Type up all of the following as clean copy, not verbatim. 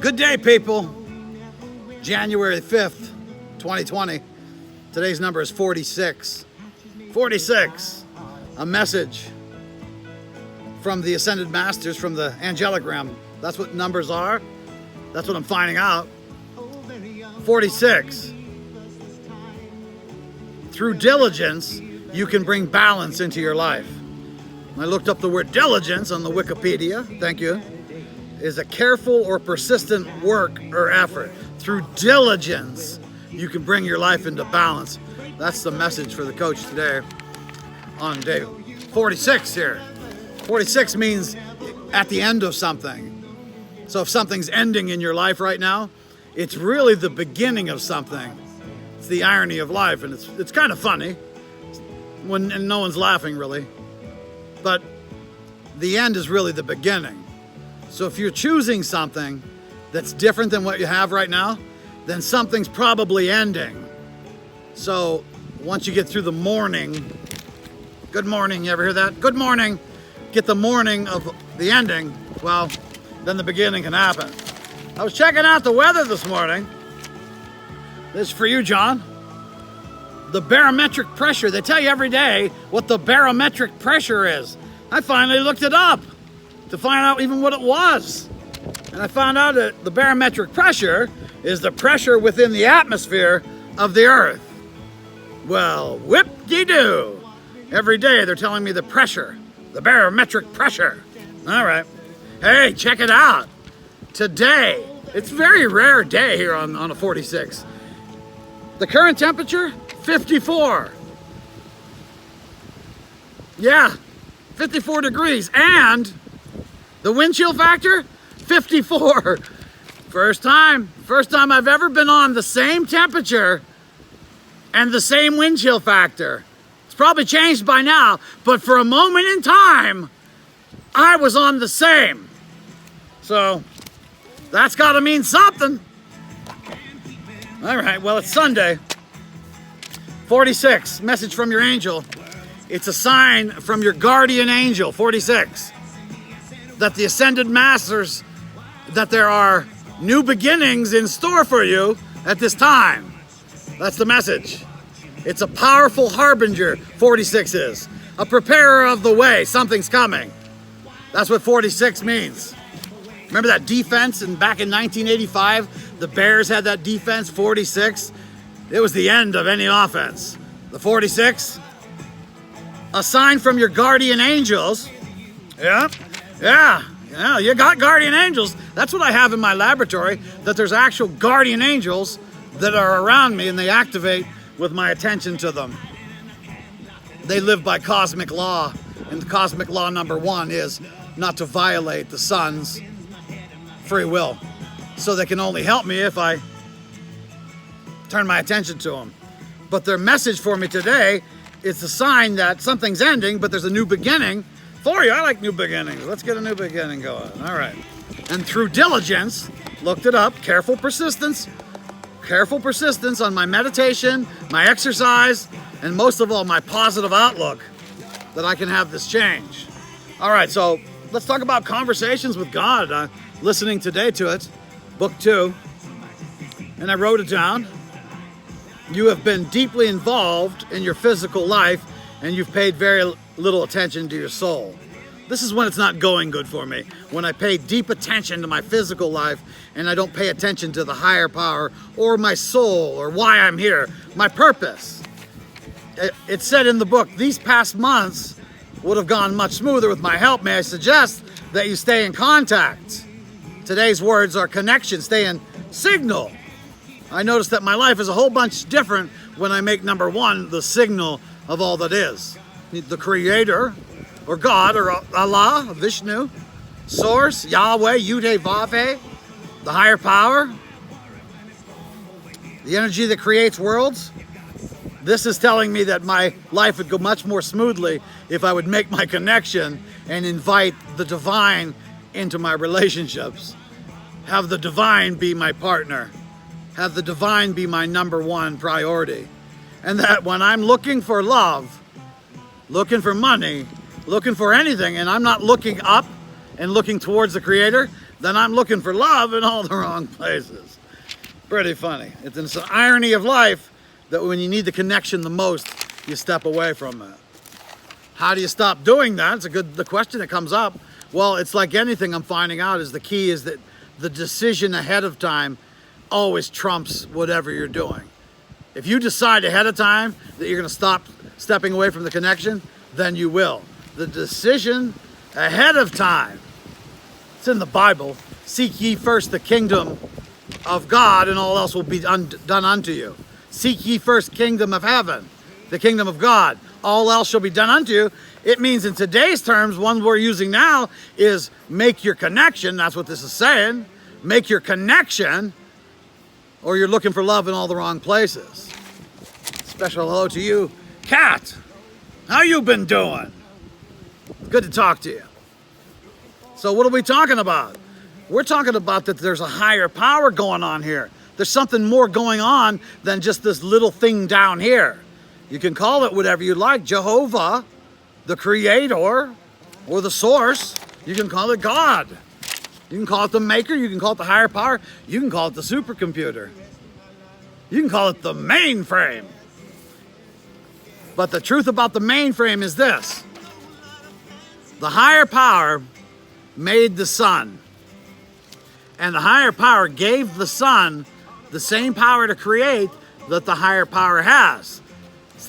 Good day, people. January 5th, 2020. Today's number is 46. 46. A message from the Ascended Masters, from the angelic realm. That's what numbers are. That's what I'm finding out. 46. Through diligence, you can bring balance into your life. I looked up the word diligence on the Wikipedia. Thank you. Is a careful or persistent work or effort. Through diligence, you can bring your life into balance. That's the message for the coach today on day 46 here. 46 means at the end of something. So if something's ending in your life right now, it's really the beginning of something. It's the irony of life, and it's kind of funny and no one's laughing really. But the end is really the beginning. So if you're choosing something that's different than what you have right now, then something's probably ending. So once you get through the morning, good morning, you ever hear that? Good morning, get the morning of the ending, well, then the beginning can happen. I was checking out the weather this morning. This is for you, John. The barometric pressure, they tell you every day what the barometric pressure is. I finally looked it up to find out even what it was. And I found out that the barometric pressure is the pressure within the atmosphere of the earth. Well, whip-de-doo. Every day they're telling me the pressure, the barometric pressure. All right. Hey, check it out. Today, it's a very rare day here on a 46. The current temperature, 54. Yeah, 54 degrees. And the wind chill factor, 54. First time I've ever been on the same temperature and the same wind chill factor. It's probably changed by now, but for a moment in time, I was on the same. So that's gotta mean something. All right, well, it's Sunday. 46, message from your angel. It's a sign from your guardian angel, 46. That the Ascended Masters, that there are new beginnings in store for you at this time. That's the message. It's a powerful harbinger, 46 is. A preparer of the way, something's coming. That's what 46 means. Remember that defense back in 1985? The Bears had that defense, 46. It was the end of any offense. The 46, a sign from your guardian angels. Yeah, you got guardian angels. That's what I have in my laboratory, that there's actual guardian angels that are around me and they activate with my attention to them. They live by cosmic law, and cosmic law number 1 is not to violate the sun's free will. So they can only help me if I turn my attention to them. But their message for me today is a sign that something's ending, but there's a new beginning for you. I like new beginnings. Let's get a new beginning going. All right. And through diligence, looked it up, careful persistence on my meditation, my exercise, and most of all, my positive outlook, that I can have this change. All right, so let's talk about conversations with God. Listening today to it, book 2, and I wrote it down. You have been deeply involved in your physical life, and you've paid very little attention to your soul. This is when it's not going good for me. When I pay deep attention to my physical life and I don't pay attention to the higher power or my soul or why I'm here, my purpose. It said in the book, these past months would have gone much smoother with my help. May I suggest that you stay in contact? Today's words are connection, stay in signal. I noticed that my life is a whole bunch different when I make number 1 the signal of all that is. The Creator, or God, or Allah, Vishnu, Source, Yahweh, Yud-Heh-Vav-Heh, the higher power, the energy that creates worlds. This is telling me that my life would go much more smoothly if I would make my connection and invite the divine into my relationships. Have the divine be my partner. Have the divine be my number 1 priority. And that when I'm looking for love, looking for money, looking for anything, and I'm not looking up and looking towards the Creator, then I'm looking for love in all the wrong places. Pretty funny. It's an irony of life that when you need the connection the most, you step away from it. How do you stop doing that? It's the question that comes up. Well, it's like anything I'm finding out is the key is that the decision ahead of time always trumps whatever you're doing. If you decide ahead of time that you're going to stop stepping away from the connection, then you will. The decision ahead of time, it's in the Bible, seek ye first the kingdom of God and all else will be done unto you. Seek ye first kingdom of heaven, the kingdom of God, all else shall be done unto you. It means in today's terms, one we're using now is make your connection. That's what this is saying. Make your connection, or you're looking for love in all the wrong places. Special hello to you, Kat. How you been doing? Good to talk to you. So what are we talking about? We're talking about that there's a higher power going on here. There's something more going on than just this little thing down here. You can call it whatever you like, Jehovah, the creator, or the source. You can call it God. You can call it the maker, you can call it the higher power, you can call it the supercomputer. You can call it the mainframe. But the truth about the mainframe is this. The higher power made the sun. And the higher power gave the sun the same power to create that the higher power has.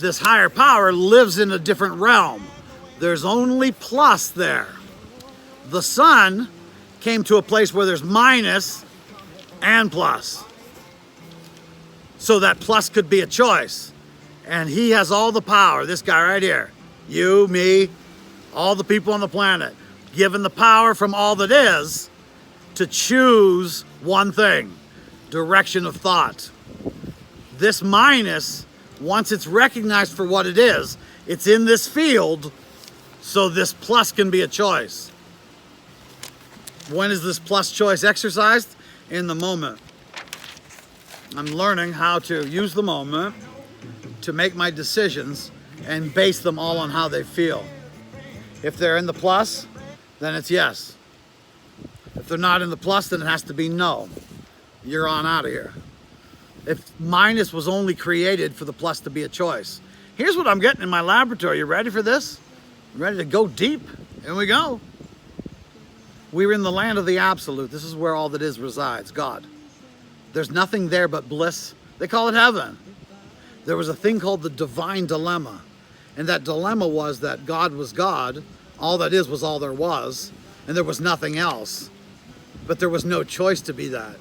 This higher power lives in a different realm. There's only plus there. The sun came to a place where there's minus and plus. So that plus could be a choice. And he has all the power, this guy right here. You, me, all the people on the planet, given the power from all that is to choose one thing, direction of thought. This minus, once it's recognized for what it is, it's in this field, so this plus can be a choice. When is this plus choice exercised? In the moment. I'm learning how to use the moment to make my decisions and base them all on how they feel. If they're in the plus, then it's yes. If they're not in the plus, then it has to be no. You're on out of here. If minus was only created for the plus to be a choice. Here's what I'm getting in my laboratory. You ready for this? Ready to go deep? Here we go. We're in the land of the absolute. This is where all that is resides, God. There's nothing there but bliss. They call it heaven. There was a thing called the divine dilemma. And that dilemma was that God was God. All that is was all there was. And there was nothing else. But there was no choice to be that.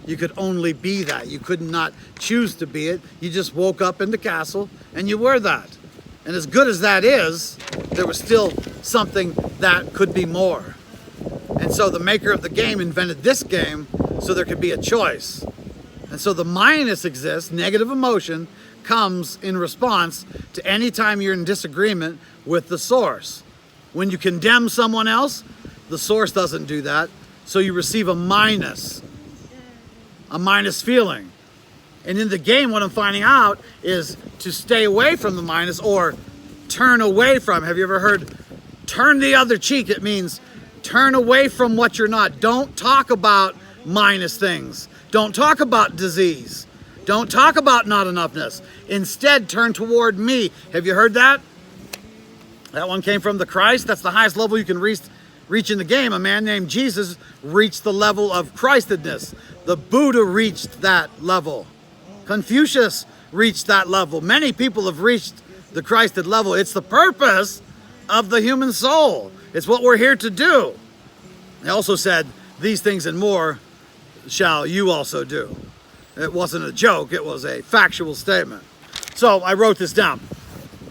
You could only be that. You could not choose to be it. You just woke up in the castle and you were that. And as good as that is, there was still something that could be more. And so the maker of the game invented this game so there could be a choice. And so the minus exists, negative emotion comes in response to any time you're in disagreement with the source. When you condemn someone else, the source doesn't do that. So you receive a minus feeling. And in the game, what I'm finding out is to stay away from the minus or turn away from. Have you ever heard turn the other cheek? It means turn away from what you're not. Don't talk about minus things. Don't talk about disease. Don't talk about not enoughness. Instead, turn toward me. Have you heard that? That one came from the Christ. That's the highest level you can reach in the game. A man named Jesus reached the level of Christedness. The Buddha reached that level. Confucius reached that level. Many people have reached the Christed level. It's the purpose of the human soul. It's what we're here to do. He also said, these things and more shall you also do. It wasn't a joke, it was a factual statement. So I wrote this down.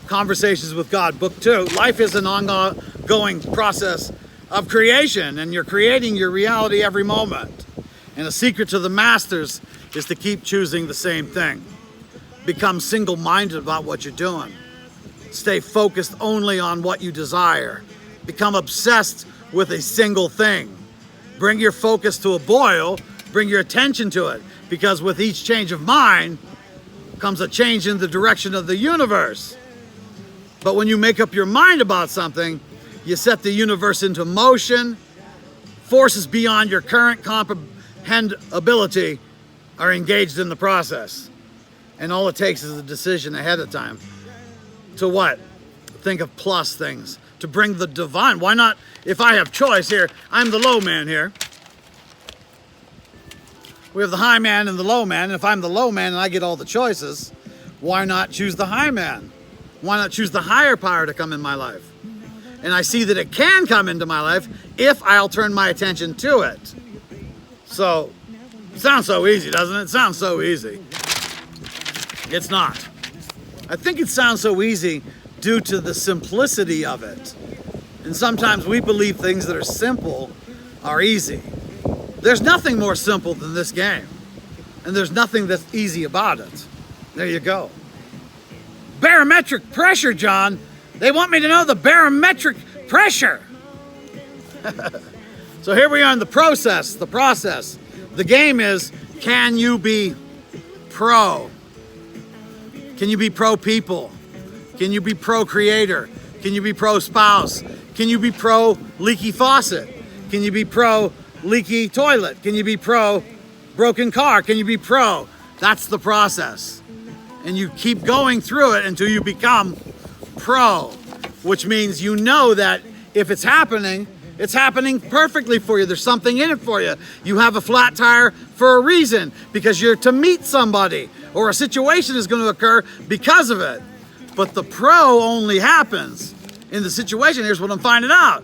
Conversations with God, book 2. Life is an ongoing process of creation, and you're creating your reality every moment. And the secret to the masters is to keep choosing the same thing. Become single-minded about what you're doing. Stay focused only on what you desire. Become obsessed with a single thing. Bring your focus to a boil, bring your attention to it, because with each change of mind comes a change in the direction of the universe. But when you make up your mind about something, you set the universe into motion, forces beyond your current comprehensibility are engaged in the process. And all it takes is a decision ahead of time to what? Think of plus things, to bring the divine. Why not, if I have choice here, I'm the low man here. We have the high man and the low man, and if I'm the low man and I get all the choices, why not choose the high man? Why not choose the higher power to come in my life? And I see that it can come into my life if I'll turn my attention to it. So, it sounds so easy, doesn't it? It sounds so easy. It's not. I think it sounds so easy due to the simplicity of it. And sometimes we believe things that are simple are easy. There's nothing more simple than this game. And there's nothing that's easy about it. There you go. Barometric pressure, John. They want me to know the barometric pressure. So here we are in the process. The game is, can you be pro? Can you be pro people? Can you be pro creator? Can you be pro spouse? Can you be pro leaky faucet? Can you be pro leaky toilet? Can you be pro broken car? Can you be pro? That's the process. And you keep going through it until you become pro, which means you know that if it's happening perfectly for you. There's something in it for you. You have a flat tire for a reason, because you're to meet somebody or a situation is going to occur because of it. But the pro only happens in the situation. Here's what I'm finding out.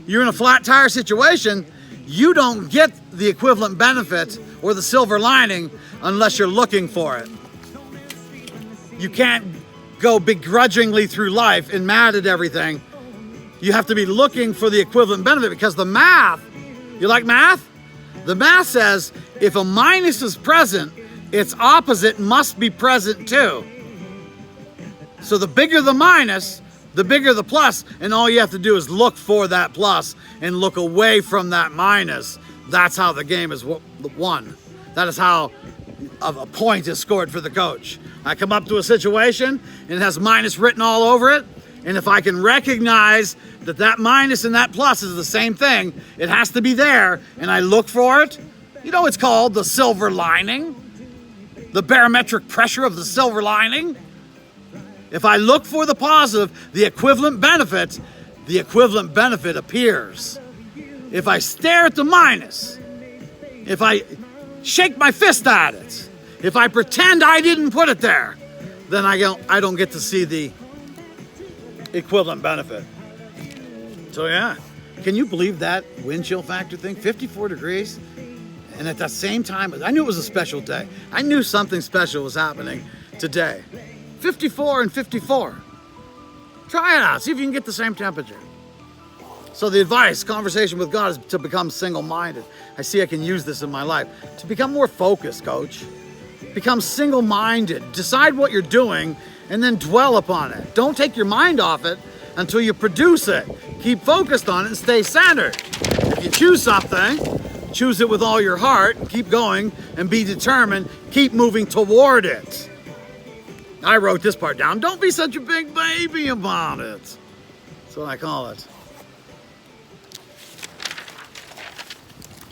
You're in a flat tire situation. You don't get the equivalent benefit or the silver lining unless you're looking for it. You can't go begrudgingly through life and mad at everything. You have to be looking for the equivalent benefit, because the math, you like math? The math says if a minus is present, its opposite must be present too. So the bigger the minus, the bigger the plus, and all you have to do is look for that plus and look away from that minus. That's how the game is won. That is how a point is scored for the coach. I come up to a situation and it has minus written all over it, and if I can recognize that that minus and that plus is the same thing, it has to be there, and I look for it. You know, it's called the silver lining, the barometric pressure of the silver lining. If I look for the positive, the equivalent benefit appears. If I stare at the minus, if I shake my fist at it, if I pretend I didn't put it there, then I don't get to see the equivalent benefit. So yeah, can you believe that wind chill factor thing? 54 degrees. And at the same time, I knew it was a special day. I knew something special was happening today. 54 and 54. Try it out. See if you can get the same temperature. So the advice, conversation with God, is to become single-minded. I see I can use this in my life. To become more focused, coach. Become single-minded. Decide what you're doing and then dwell upon it. Don't take your mind off it until you produce it. Keep focused on it and stay centered. If you choose something, choose it with all your heart, and keep going and be determined. Keep moving toward it. I wrote this part down. Don't be such a big baby about it. That's what I call it.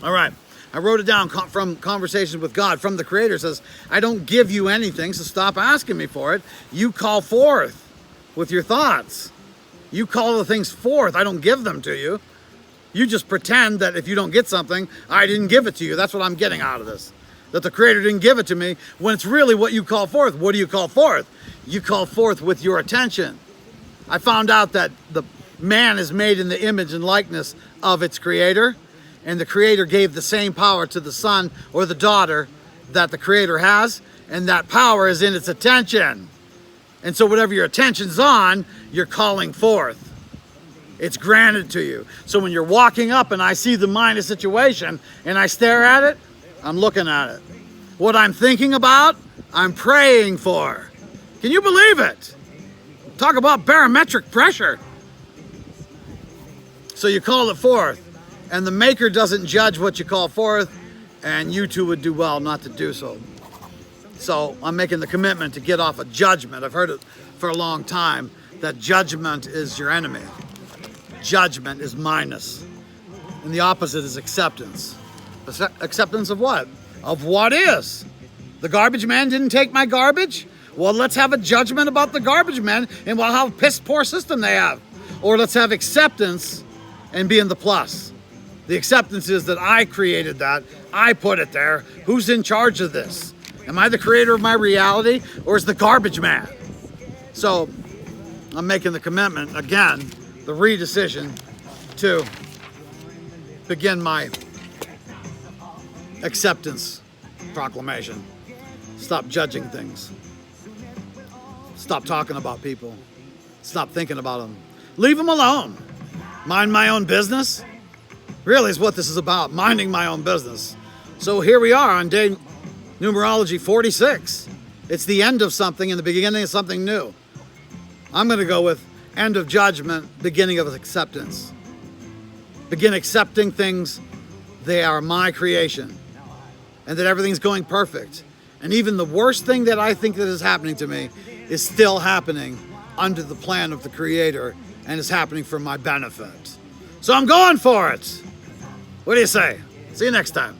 All right. I wrote it down from Conversations with God, from the Creator. It says, I don't give you anything, so stop asking me for it. You call forth with your thoughts. You call the things forth. I don't give them to you. You just pretend that if you don't get something, I didn't give it to you. That's what I'm getting out of this. That the Creator didn't give it to me, when it's really what you call forth. What do you call forth? You call forth with your attention. I found out that the man is made in the image and likeness of its Creator, and the Creator gave the same power to the son or the daughter that the Creator has, and that power is in its attention. And so whatever your attention's on, you're calling forth. It's granted to you. So when you're walking up and I see the minus situation and I stare at it, I'm looking at it. What I'm thinking about, I'm praying for. Can you believe it? Talk about barometric pressure. So you call it forth, and the Maker doesn't judge what you call forth, and you too would do well not to do so. So I'm making the commitment to get off of judgment. I've heard it for a long time, that judgment is your enemy. Judgment is minus. And the opposite is acceptance. Acceptance of what? Of what is. The garbage man didn't take my garbage? Well, let's have a judgment about the garbage man and how piss poor system they have. Or let's have acceptance and be in the plus. The acceptance is that I created that. I put it there. Who's in charge of this? Am I the creator of my reality, or is the garbage man? So I'm making the commitment, again, the redecision to begin my acceptance proclamation. Stop judging things. Stop talking about people. Stop thinking about them. Leave them alone. Mind my own business. Really is what this is about, minding my own business. So here we are on day numerology 46. It's the end of something and the beginning of something new. I'm going to go with end of judgment, beginning of acceptance. Begin accepting things. They are my creation. And that everything's going perfect. And even the worst thing that I think that is happening to me is still happening under the plan of the Creator and is happening for my benefit. So I'm going for it. What do you say? See you next time.